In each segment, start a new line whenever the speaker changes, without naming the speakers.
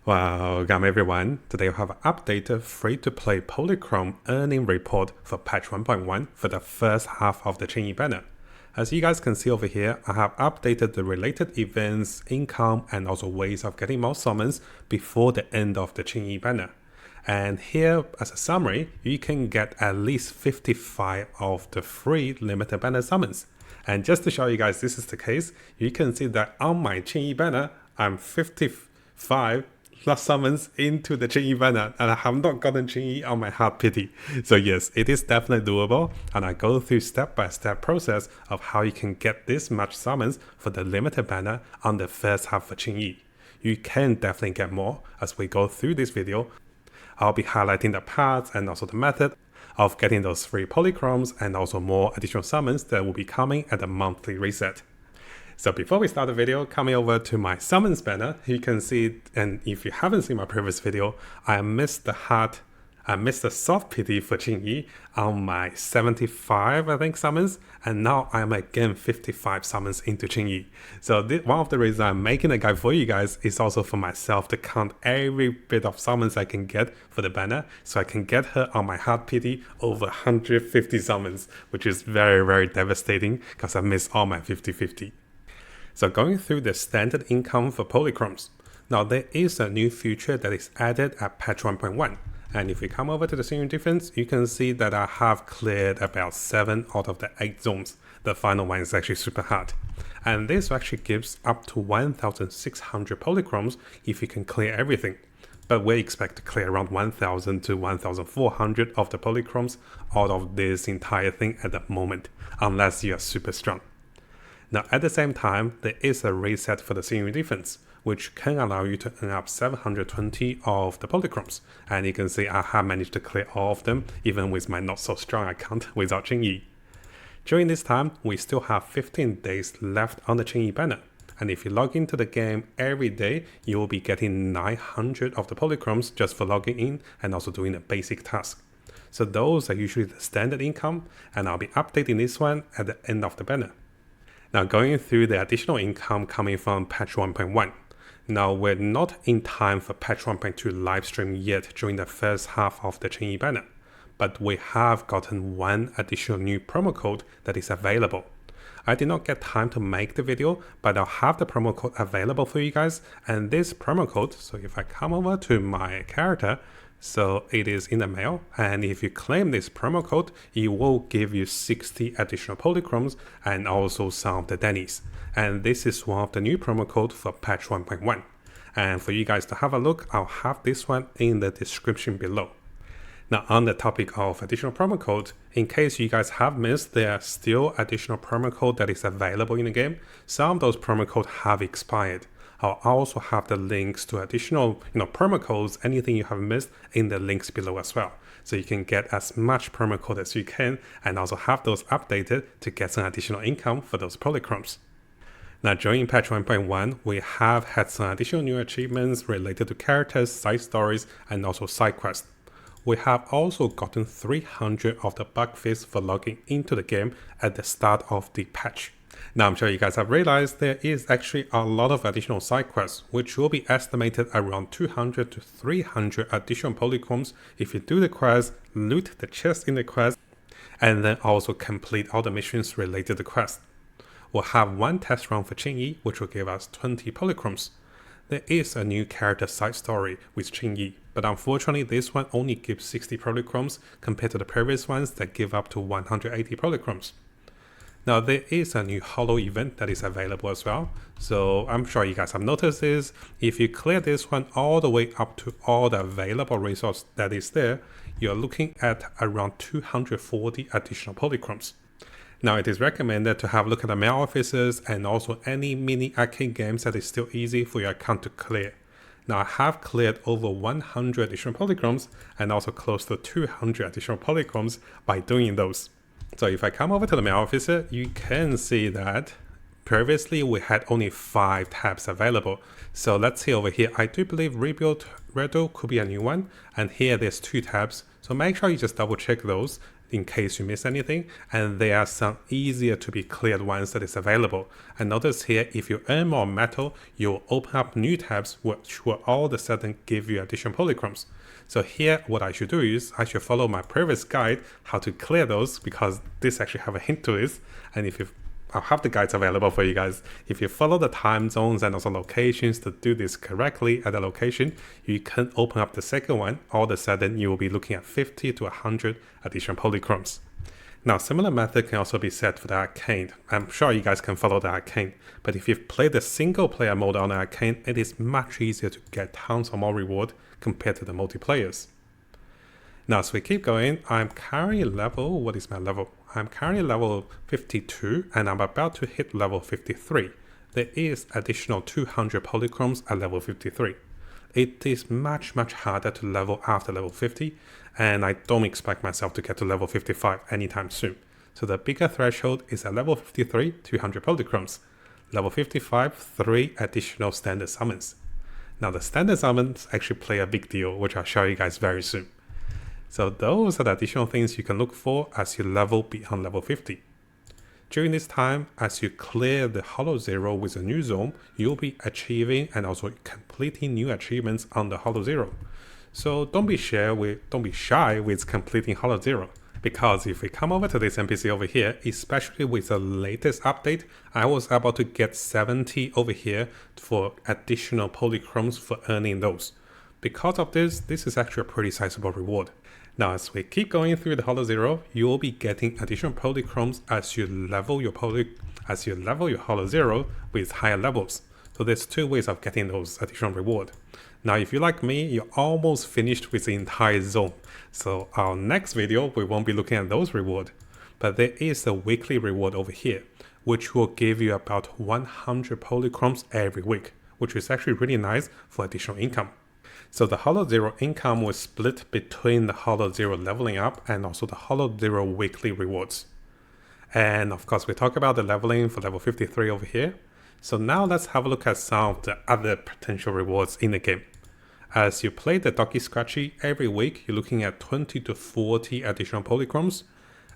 Welcome everyone. Today we have an updated free-to-play Polychrome earning report for patch 1.1 for the first half of the Qingyi banner. As you guys can see over here, I have updated the related events, income, and also ways of getting more summons before the end of the Qingyi banner. And here, as a summary, you can get at least 55 of the free limited banner summons. And just to show you guys this is the case, you can see that on my Qingyi banner, I'm 55 plus summons into the Qingyi banner, and I have not gotten Qingyi on my hard pity. So yes, it is definitely doable, and I go through step-by-step process of how you can get this much summons for the limited banner on the first half of Qingyi. You can definitely get more. As we go through this video, I'll be highlighting the paths and also the method of getting those free polychromes and also more additional summons that will be coming at the monthly reset. So before we start the video, coming over to my summons banner, you can see, and if you haven't seen my previous video, I missed the soft pity for Qingyi on my 75, I think, summons, and now I'm again 55 summons into Qingyi. So one of the reasons I'm making a guide for you guys is also for myself to count every bit of summons I can get for the banner, so I can get her on my hard pity over 150 summons, which is very, very devastating because I missed all my 50-50. So going through the standard income for Polychromes. Now there is a new feature that is added at patch 1.1. And if we come over to the scenery difference, you can see that I have cleared about 7 out of the 8 zones. The final one is actually super hard. And this actually gives up to 1,600 Polychromes if you can clear everything. But we expect to clear around 1,000 to 1,400 of the Polychromes out of this entire thing at the moment, unless you are super strong. Now at the same time, there is a reset for the scenery defense, which can allow you to earn up 720 of the Polychromes. And you can see I have managed to clear all of them, even with my not so strong account without Qingyi. During this time, we still have 15 days left on the Qingyi banner. And if you log into the game every day, you will be getting 900 of the Polychromes just for logging in and also doing a basic task. So those are usually the standard income, and I'll be updating this one at the end of the banner. Now going through the additional income coming from patch 1.1. Now we're not in time for patch 1.2 live stream yet during the first half of the Qingyi banner, but we have gotten one additional new promo code that is available. I did not get time to make the video, but I'll have the promo code available for you guys, and this promo code, so if I come over to my character, so it is in the mail, and if you claim this promo code, it will give you 60 additional Polychromes and also some of the Dennies. And this is one of the new promo code for patch 1.1. And for you guys to have a look, I'll have this one in the description below. Now on the topic of additional promo code, in case you guys have missed, there are still additional promo code that is available in the game. Some of those promo codes have expired. I'll also have the links to additional promo codes, anything you have missed, in the links below as well. So you can get as much promo code as you can and also have those updated to get some additional income for those Polychromes. Now during patch 1.1, we have had some additional new achievements related to characters, side stories, and also side quests. We have also gotten 300 of the bug fix for logging into the game at the start of the patch. Now I'm sure you guys have realized there is actually a lot of additional side quests, which will be estimated around 200 to 300 additional Polychromes if you do the quest, loot the chest in the quest, and then also complete all the missions related to the quest. We'll have one test run for Qingyi, which will give us 20 Polychromes. There is a new character side story with Qingyi, but unfortunately this one only gives 60 Polychromes compared to the previous ones that give up to 180 Polychromes. Now there is a new holo event that is available as well, so I'm sure you guys have noticed this. If you clear this one all the way up to all the available resource that is there, you're looking at around 240 additional Polychromes. Now it is recommended to have a look at the mail offices and also any mini arcade games that is still easy for your account to clear. Now I have cleared over 100 additional Polychromes and also close to 200 additional Polychromes by doing those. So if I come over to the mail officer, you can see that previously we had only 5 tabs available. So let's see over here. I do believe Rebuild Redo could be a new one. And here there's 2 tabs. So make sure you just double check those. in case you miss anything, and there are some easier to be cleared ones that is available. And notice here, if you earn more metal, you'll open up new tabs which will all of a sudden give you additional polychromes. So here, what I should do is I should follow my previous guide how to clear those, because this actually have a hint to it. And if you I'll have the guides available for you guys. If you follow the time zones and also locations to do this correctly at the location, you can open up the second one. All of a sudden, you will be looking at 50 to 100 additional polychromes. Now, similar method can also be set for the arcade. I'm sure you guys can follow the arcade, but if you've played the single player mode on the arcade, it is much easier to get tons of more reward compared to the multiplayers. Now, as we keep going, I'm currently level, what is my level? I'm currently level 52 and I'm about to hit level 53. There is additional 200 polychromes at level 53. It is much harder to level after level 50, and I don't expect myself to get to level 55 anytime soon. So the bigger threshold is at level 53, 200 polychromes. Level 55, 3 additional standard summons. Now the standard summons actually play a big deal, which I'll show you guys very soon. So those are the additional things you can look for as you level beyond level 50. During this time, as you clear the Hollow Zero with a new zone, you'll be achieving and also completing new achievements on the Hollow Zero. So don't be shy with completing Hollow Zero, because if we come over to this NPC over here, especially with the latest update, I was able to get 70 over here for additional polychromes for earning those. Because of this, this is actually a pretty sizable reward. Now, as we keep going through the Hollow Zero, you will be getting additional polychromes as you level your Hollow Zero with higher levels. So there's two ways of getting those additional reward. Now, if you're like me, you're almost finished with the entire zone. So our next video, we won't be looking at those reward, but there is a weekly reward over here, which will give you about 100 polychromes every week, which is actually really nice for additional income. So the Hollow Zero income was split between the Hollow Zero leveling up and also the Hollow Zero weekly rewards. And of course, we talk about the leveling for level 53 over here. So now let's have a look at some of the other potential rewards in the game. As you play the Doggy Scratchy every week, you're looking at 20 to 40 additional polychromes.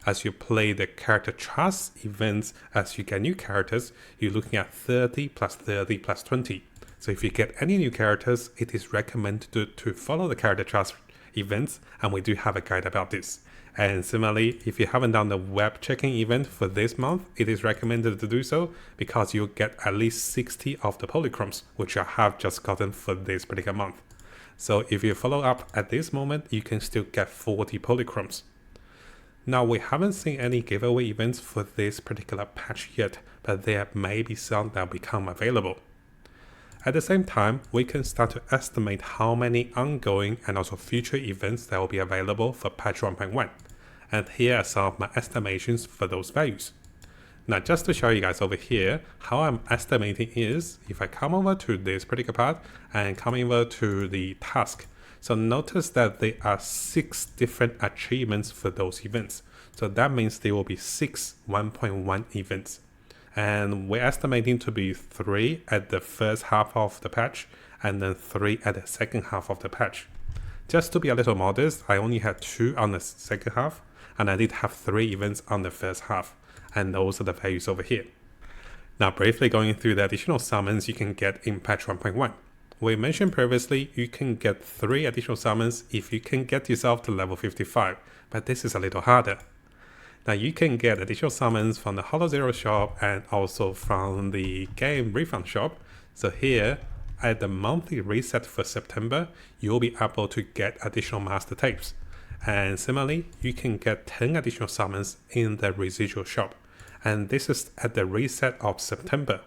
As you play the character trust events, as you get new characters, you're looking at 30 plus 30 plus 20. So if you get any new characters, it is recommended to follow the character trust events, and we do have a guide about this. And similarly, if you haven't done the web checking event for this month, it is recommended to do so because you'll get at least 60 of the polychromes, which I have just gotten for this particular month. So if you follow up at this moment, you can still get 40 polychromes. Now, we haven't seen any giveaway events for this particular patch yet, but there may be some that become available. At the same time, we can start to estimate how many ongoing and also future events that will be available for patch 1.1. And here are some of my estimations for those values. Now, just to show you guys over here, how I'm estimating is, if I come over to this particular part and come over to the task. So notice that there are 6 different achievements for those events. So that means there will be 6 1.1 events. And we're estimating to be 3 at the first half of the patch and then 3 at the second half of the patch. Just to be a little modest, I only had 2 on the second half, and I did have 3 events on the first half, and those are the values over here. Now, briefly going through the additional summons you can get in patch 1.1. We mentioned previously you can get 3 additional summons if you can get yourself to level 55, but this is a little harder. Now, you can get additional summons from the Hollow Zero shop and also from the game refund shop. So here, at the monthly reset for September, you'll be able to get additional master tapes. And similarly, you can get 10 additional summons in the residual shop. And this is at the reset of September.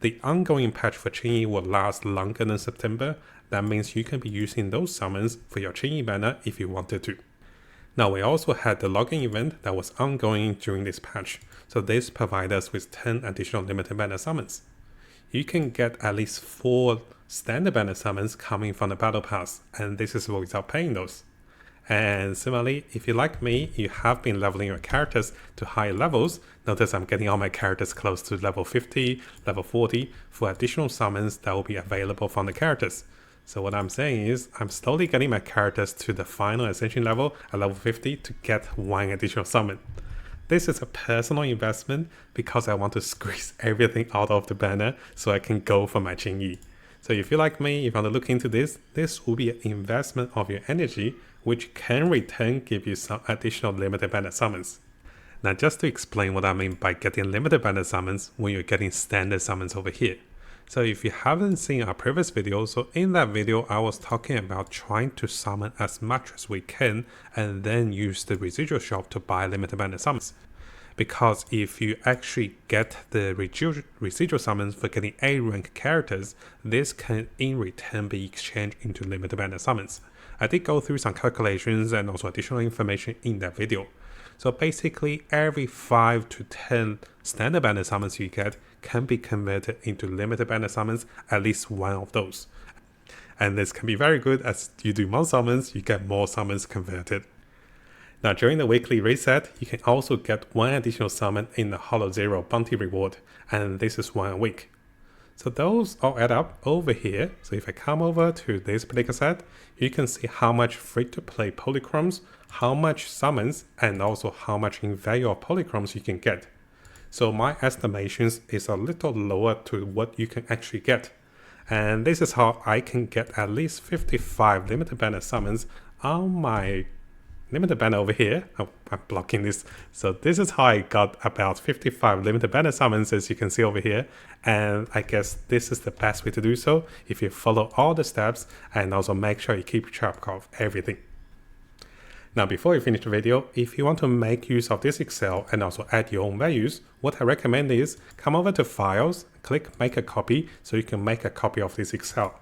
The ongoing patch for Qingyi will last longer than September. That means you can be using those summons for your Qingyi banner if you wanted to. Now, we also had the login event that was ongoing during this patch, so this provides us with 10 additional limited banner summons. You can get at least 4 standard banner summons coming from the battle pass, and this is without paying those. And similarly, if you like me, you have been leveling your characters to higher levels. Notice I'm getting all my characters close to level 50, level 40 for additional summons that will be available from the characters. So what I'm saying is I'm slowly getting my characters to the final ascension level at level 50 to get one additional summon. This is a personal investment because I want to squeeze everything out of the banner so I can go for my Qingyi. So if you like me, if you want to look into this, this will be an investment of your energy, which can return give you some additional limited banner summons. Now just to explain what I mean by getting limited banner summons when you're getting standard summons over here. So if you haven't seen our previous video, so in that video I was talking about trying to summon as much as we can and then use the residual shop to buy limited banner summons. Because if you actually get the residual summons for getting A rank characters, this can in return be exchanged into limited banner summons. I did go through some calculations and also additional information in that video. So basically every 5 to 10 standard banner summons you get can be converted into limited banner summons, at least one of those. And this can be very good as you do more summons, you get more summons converted. Now during the weekly reset, you can also get one additional summon in the Hollow Zero bounty reward, and this is one a week. So those all add up over here. So if I come over to this particular set, you can see how much free-to-play Polychromes, how much summons, and also how much in value of Polychromes you can get. So my estimations is a little lower to what you can actually get. And this is how I can get at least 55 limited banner summons on my limited banner over here. Oh, I'm blocking this. So this is how I got about 55 limited banner summons, as you can see over here. And I guess this is the best way to do so if you follow all the steps and also make sure you keep track of everything. Now before you finish the video, if you want to make use of this Excel and also add your own values, what I recommend is come over to Files, click Make a Copy so you can make a copy of this Excel.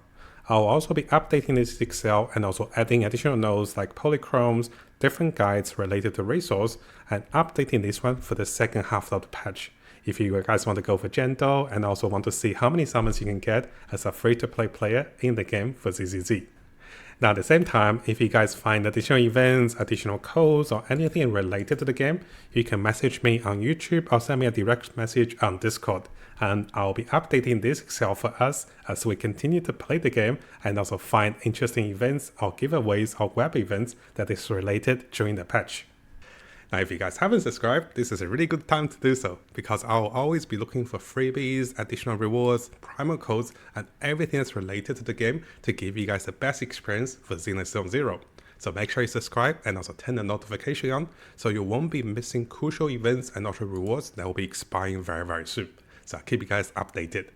I'll also be updating this Excel and also adding additional nodes like Polychromes, different guides related to resource, and updating this one for the second half of the patch. If you guys want to go for gentle and also want to see how many summons you can get as a free-to-play player in the game for ZZZ. Now at the same time, if you guys find additional events, additional codes, or anything related to the game, you can message me on YouTube or send me a direct message on Discord. And I'll be updating this Excel for us as we continue to play the game and also find interesting events or giveaways or web events that is related during the patch. Now, if you guys haven't subscribed, this is a really good time to do so because I'll always be looking for freebies, additional rewards, primal codes, and everything that's related to the game to give you guys the best experience for Zenless Zone Zero. So make sure you subscribe and also turn the notification on so you won't be missing crucial events and also rewards that will be expiring very, very soon. So I'll keep you guys updated.